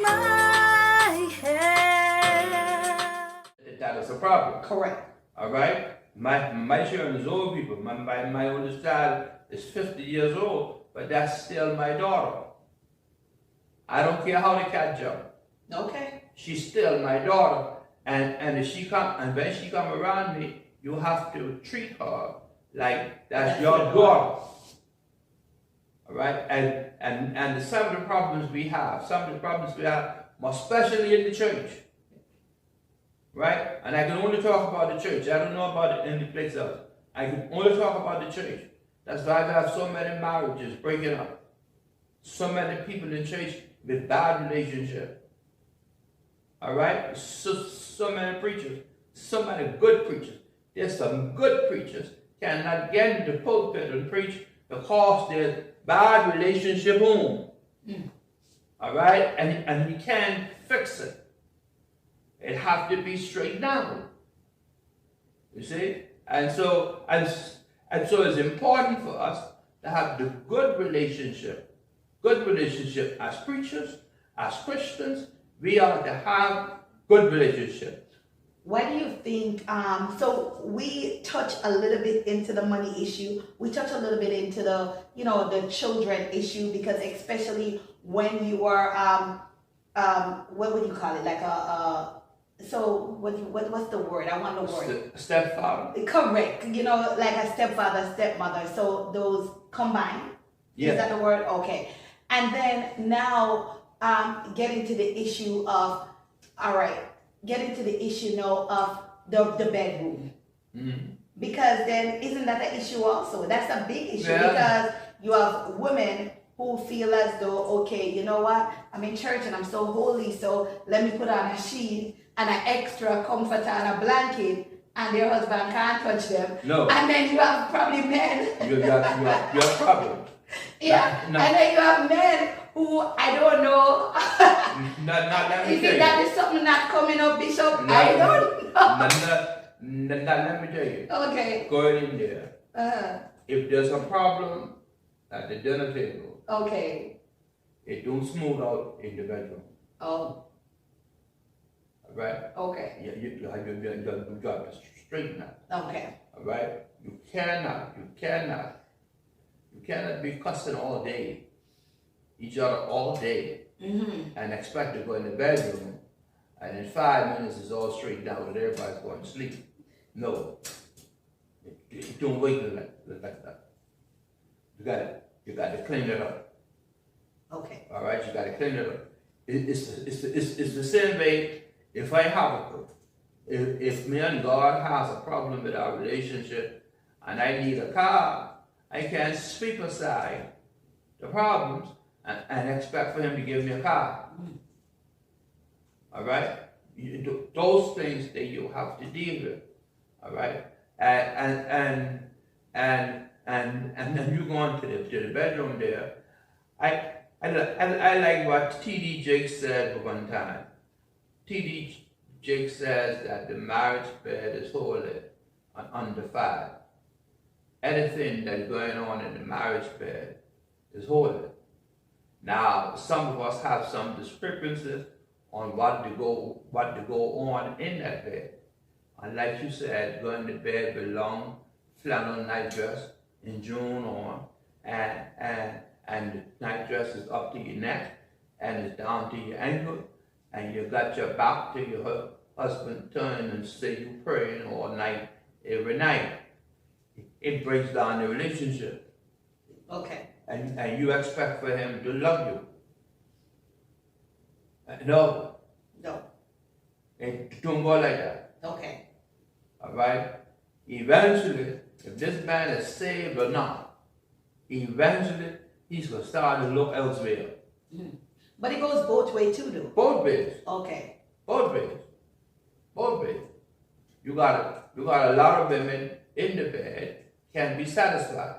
my head. That is a problem. Correct. All right? My children is old people. My oldest child is 50 years old, but that's still my daughter. I don't care how the cat jump. Okay. She's still my daughter. And if she come and when she come around me, you have to treat her like that's your daughter. All right? And some of the problems we have, especially in the church. Right? And I can only talk about the church. I don't know about it in the place else. I can only talk about the church. That's why we have so many marriages breaking up. So many people in church with bad relationships. All right? So many preachers. So many good preachers. There's some good preachers cannot get in the pulpit and preach because there's bad relationship home. All right? And you can't fix it. It has to be straightened out. You see? And so it's important for us to have the good relationship as preachers, as Christians. We are to have good relationship. What do you think? So we touch a little bit into the money issue. We touch a little bit into the children issue, because especially when you are what would you call it? Like so what's the word? I want the word. Stepfather. Correct. Like a stepfather, stepmother. So those combined. Yeah. Is that the word? Okay. And then now getting to the issue of the bedroom. Mm-hmm. Because then isn't that an issue also? That's a big issue, yeah. Because you have women who feel as though, okay, you know what? I'm in church and I'm so holy, so let me put on a sheet and an extra comforter and a blanket, and their husband can't touch them. No. And then you have probably men. You have problems. Yeah. No. And then you have men who, I don't know. Let me if tell you. that is something not coming up, Bishop, I don't know. Let me tell you. Okay. Going in there. If there's a problem at the dinner table. Okay. It don't smooth out in the bedroom. Oh. Right? Okay. Yeah, you got to straighten that. Okay. All right? You cannot be cussing all day, each other all day, and expect to go in the bedroom, and in 5 minutes it's all straightened out and everybody's going to sleep. No. It don't wait like that. You got to clean it up. Okay. All right? You got to clean it up. It's the same way. If I have if me and God has a problem with our relationship and I need a car, I can't sweep aside the problems and expect for him to give me a car. All right? Those things that you have to deal with. All right? And then you go on to the bedroom there. I like what T.D. Jakes said one time. T.D. Jakes says that the marriage bed is holy and undefiled. Anything that's going on in the marriage bed is holy. Now, some of us have some discrepancies on what to go on in that bed. And like you said, going to bed with long flannel night dress in June on, and the night dress is up to your neck and it's down to your ankle, and you got your back to your husband turn and say you praying all night, every night. It breaks down the relationship. Okay. And you expect for him to love you. No. No. It don't go like that. Okay. All right? Eventually, if this man is saved or not, eventually he's going to start to look elsewhere. But it goes both ways too, though. Both ways. Okay. Both ways. Both ways. You got a lot of women in the bed can be satisfied.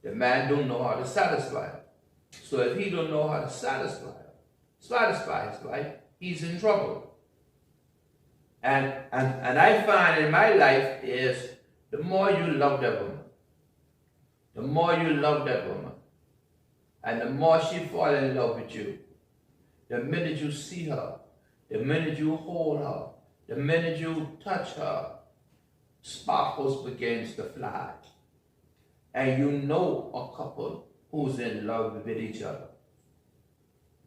The man don't know how to satisfy her. So if he don't know how to satisfy his wife, he's in trouble. And I find in my life is the more you love that woman, and the more she fall in love with you, the minute you see her, the minute you hold her, the minute you touch her, sparkles begins to fly. And you know a couple who's in love with each other.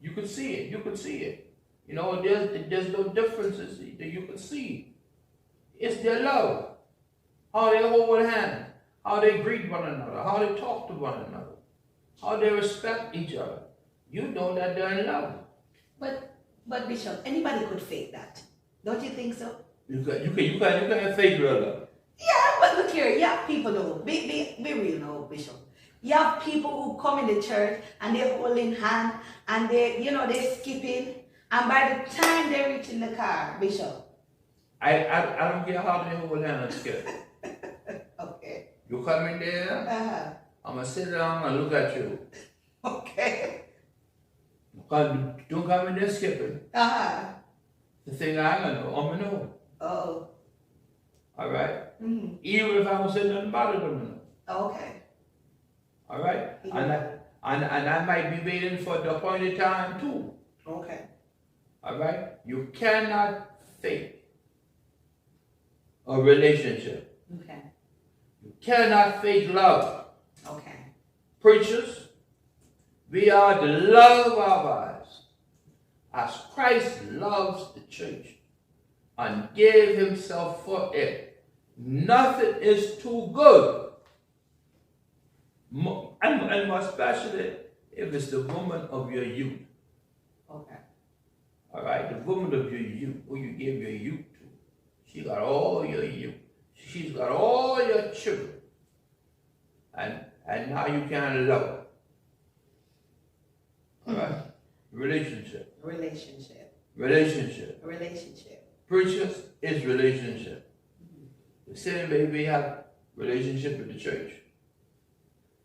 You can see it. You can see it. You know, there's no differences that you can see. It's their love. How they hold hands. How they greet one another. How they talk to one another. How they respect each other. You know that they're in love. But Bishop, anybody could fake that. Don't you think so? You can fake real love. Yeah, but look here, you have people though. Be real now, Bishop. You have people who come in the church and they're holding hands and they're skipping, and by the time they reach in the car, Bishop. I don't care how they hold hands and skip. Okay. You come in there, I'm gonna sit down and look at you. Okay. Don't come in there skipping. The thing I'm gonna know. Oh. All right? Mm-hmm. Even if I don't say nothing about it, I'm gonna know. Okay. All right? Yeah. And I might be waiting for the appointed time too. Okay. All right? You cannot fake a relationship. Okay. You cannot fake love. Okay. Preachers, we are the love of our lives, as Christ loves the church and gave himself for it. Nothing is too good. And more especially if it's the woman of your youth. Okay. All right, the woman of your youth, who you give your youth to. She got all your youth. She's got all your children. And now you can't love her. All right? Relationship. Relationship. Relationship. Relationship. Preachers is relationship. The same way we have relationship with the church.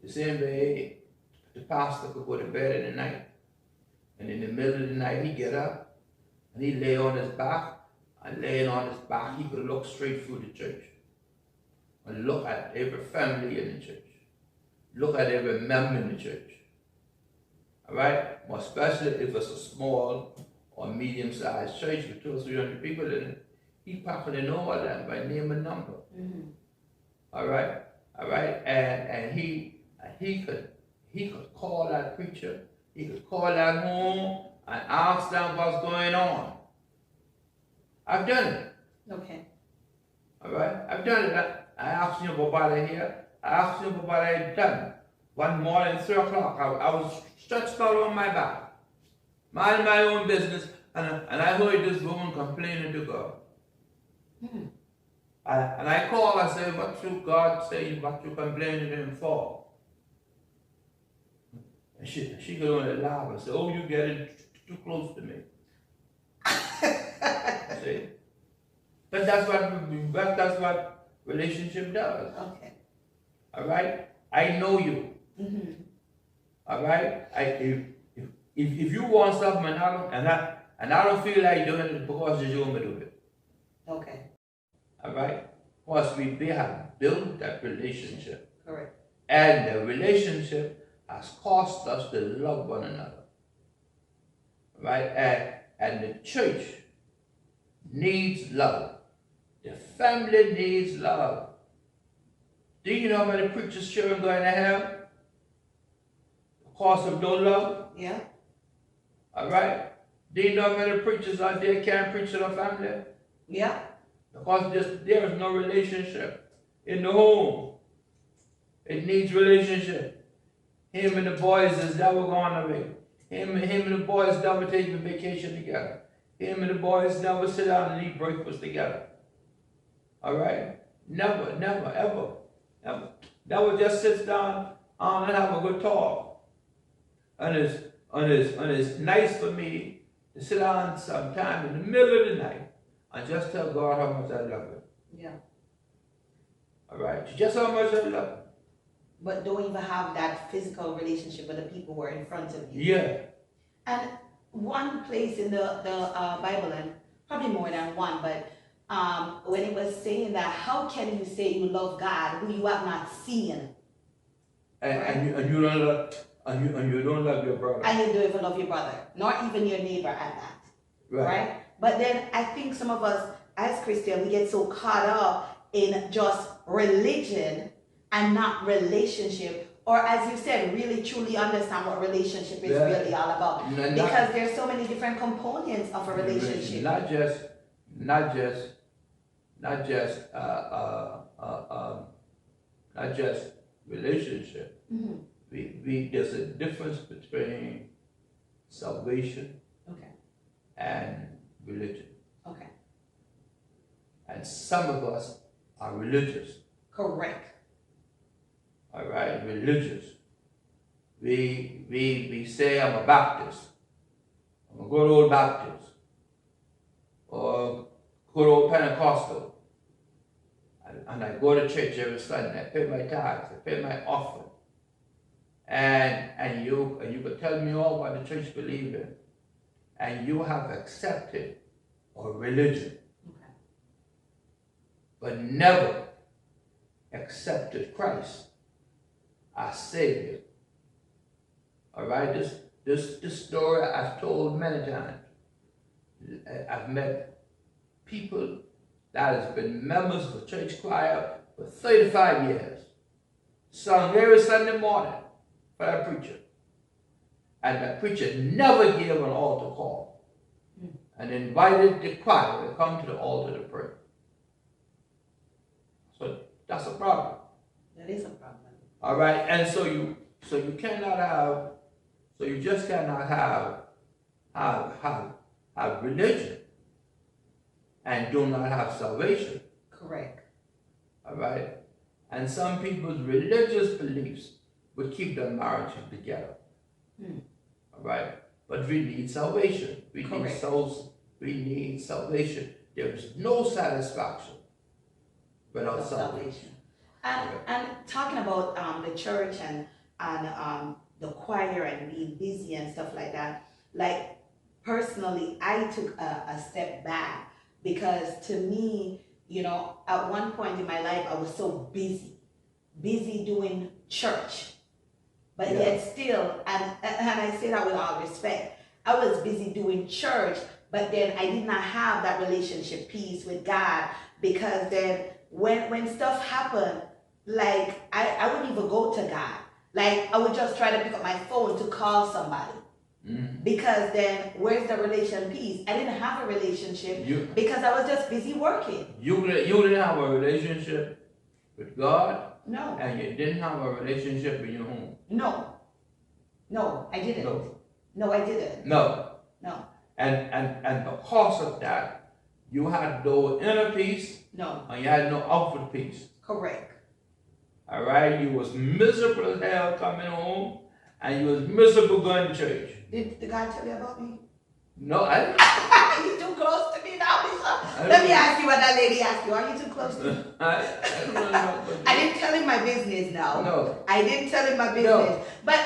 The same way the pastor could go to bed in the night, and in the middle of the night he get up and he lay on his back, and laying on his back he could look straight through the church and look at every family in the church, look at every member in the church. All right, more especially if it's a small or medium-sized church with 200 or 300 people in it. He probably know all that by name and number. Mm-hmm. All right, and he could call that preacher. He could call that home and ask them what's going on. I've done it. Okay. All right, I've done it. I asked him about it here. I asked him about it done. One morning, 3 o'clock, I was stretched out on my back, minding my own business, and I heard this woman complaining to God. Mm-hmm. And I called, I said, what should God say, what you complaining to him for? And she could only laugh and say, oh, you're getting too close to me. See? But that's what relationship does. Okay. All right? I know you. Mm-hmm. All right? If you want something and I don't feel like doing it because you want me to do it. Okay. All right? Because we have built that relationship. Correct. And the relationship has caused us to love one another. Right? And the church needs love. The family needs love. Do you know how many preachers' children going to hell? Because of no love? Yeah. All right? Do you know how many preachers out there can't preach to their family? Yeah. Because there is no relationship in the home. It needs relationship. Him and the boys is never gone away. Him and the boys never take a vacation together. Him and the boys never sit down and eat breakfast together. All right? Never, ever. Never just sits down and have a good talk. And it's nice for me to sit down sometime in the middle of the night and just tell God how much I love him. Yeah. All right? Just how much I love him. But don't even have that physical relationship with the people who are in front of you. Yeah. And one place in the Bible, and probably more than one, but when it was saying that, how can you say you love God who you have not seen? And you don't love, And you don't love your brother. And you don't even love your brother, nor even your neighbor at that. Right? But then I think some of us as Christians, we get so caught up in just religion and not relationship, or as you said, really truly understand what relationship is really all about. Because there's so many different components of a relationship. Not just relationship. Mm-hmm. There's a difference between salvation and religion. Okay. And some of us are religious. Correct. All right, religious. We say I'm a Baptist. I'm a good old Baptist. Or good old Pentecostal. And I go to church every Sunday. I pay my tithes. I pay my offering. And you could tell me all what the church believes in. And you have accepted a religion. Okay. But never accepted Christ as Savior. All right, this story I've told many times. I've met people that has been members of the church choir for 35 years, sung every Sunday morning for that preacher, and the preacher never gave an altar call, and invited the choir to come to the altar to pray. So that's a problem. That is a problem. All right, and so you cannot have, so you just cannot have religion and do not have salvation. Correct. All right, and some people's religious beliefs would keep their marriages together. All right, but we need salvation. We need souls. We need salvation. There is no satisfaction without salvation. And talking about the church and the choir and being busy and stuff like that, like personally, I took a step back because to me, you know, at one point in my life, I was so busy doing church, but yet still, and I say that with all respect, I was busy doing church, but then I did not have that relationship piece with God, because then when stuff happened, like I wouldn't even go to God. Like I would just try to pick up my phone to call somebody. Because then where's the relation piece? I didn't have a relationship because I was just busy working. You didn't have a relationship with God? No. And you didn't have a relationship in your home? No, I didn't. No, I didn't. No. And because of that, you had no inner peace. No. And you had no outward peace. Correct. All right, you was miserable as hell coming home, and you was miserable going to church. Did God tell you about me? No, I didn't. You too close to me now, Bishop. Let me ask you what that lady asked you. Are you too close to me? I don't know. I didn't tell him my business now. No. I didn't tell him my business. No. But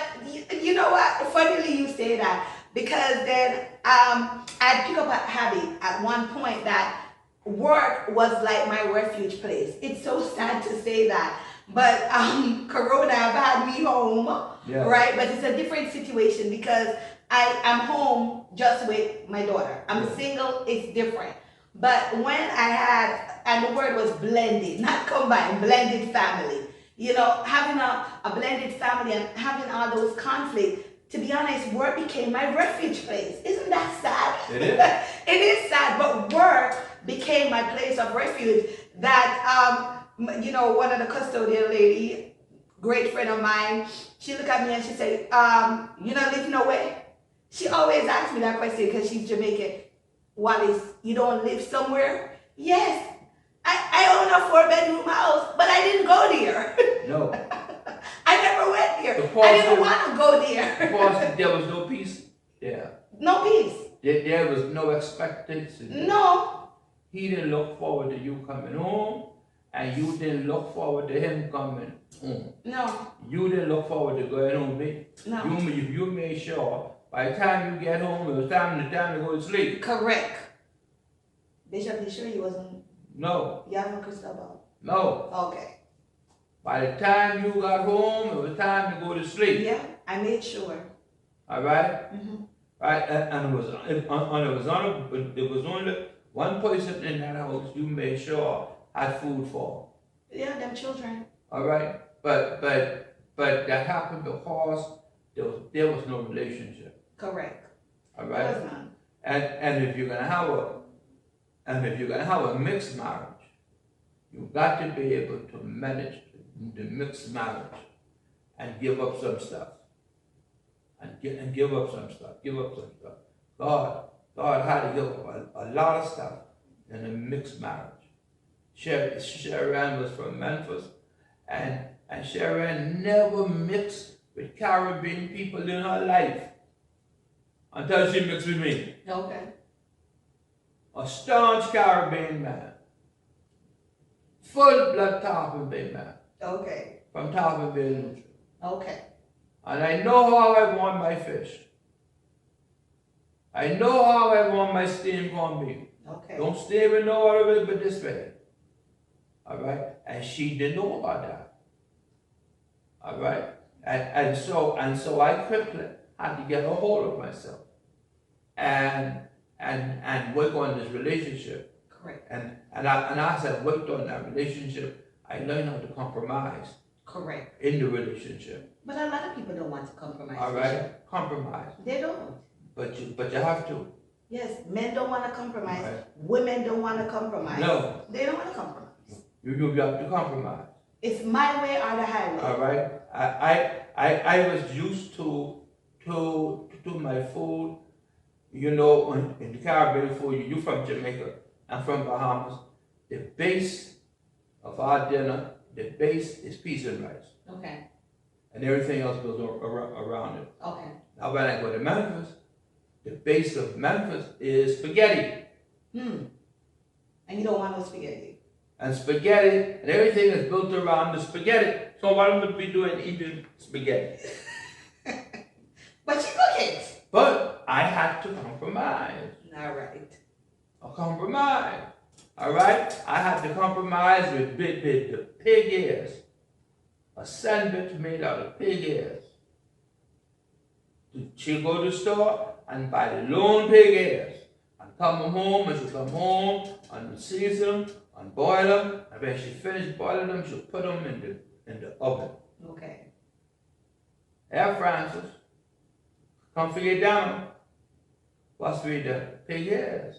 you know what? Funnily you say that, because then I'd pick up a habit at one point that work was like my refuge place. It's so sad to say that. But Corona have had me home, right? But it's a different situation because I am home just with my daughter. I'm single, it's different. But when I had, and the word was blended, not combined, blended family. You know, having a blended family and having all those conflicts, to be honest, work became my refuge place. Isn't that sad? It is. It is sad, but work became my place of refuge. That, you know, one of the custodian lady, great friend of mine, she looked at me and she said, you don't live nowhere? She always asks me that question because she's Jamaican. Wallace, you don't live somewhere? Yes. I own a 4-bedroom house, but I didn't go there. No. I never went there. I didn't want to go there. Because there was no peace there. No peace. There was no expectation. No. He didn't look forward to you coming home, and you didn't look forward to him coming home. No. You didn't look forward to going home. No. You made sure by the time you get home, it was time to go to sleep. Correct. Bishop, you sure he wasn't? No. You have no crystal ball? No. Okay. By the time you got home, it was time to go to sleep. Yeah. I made sure. All right? Mm-hmm. Right? And it was only one person in that house you made sure had food for. Yeah, them children. All right? But that happened because there was no relationship. Correct. All There right? was none. And if you're gonna have a mixed marriage, you've got to be able to manage the mixed marriage and give up some stuff. Give up some stuff. Give up some stuff. God had to give up a lot of stuff in a mixed marriage. Sharon was from Memphis, and Sharon never mixed with Caribbean people in her life until she mixed with me. Okay. A staunch Caribbean man, full blood Tarpon Bay man, Okay. from Tarpon Bay, Lutheran. Okay. And I know how I want my fish. I know how I want my steam corned beef. Okay. Don't steam in no other way but this way. Alright? And she didn't know about that. Alright? And so I quickly had to get a hold of myself and work on this relationship. Correct. And as I worked on that relationship, I learned how to compromise. Correct. In the relationship. But a lot of people don't want to compromise. All right? Compromise. They don't. But you have to. Yes, men don't want to compromise. Right. Women don't want to compromise. No. They don't want to compromise. You have to compromise. It's my way or the highway. All right? I was used to my food, you know, in the Caribbean food. You from Jamaica, I'm from Bahamas. The base of our dinner, the base is peas and rice. Okay. And everything else goes around it. Okay. Now when I go to Memphis, the base of Memphis is spaghetti. And you don't want no spaghetti. And spaghetti, and everything is built around the spaghetti. So what am I be doing eating spaghetti? But you cook it. But I had to compromise. All right. A compromise. All right? I had to compromise with the pig ears. A sandwich made out of pig ears. She'll go to the store and buy the lone pig ears. And come home, and she'll come home and season them and boil them. And when she finished boiling them, she'll put them in the oven. Okay. Hey, Francis, come figure it down. What's with the pig ears?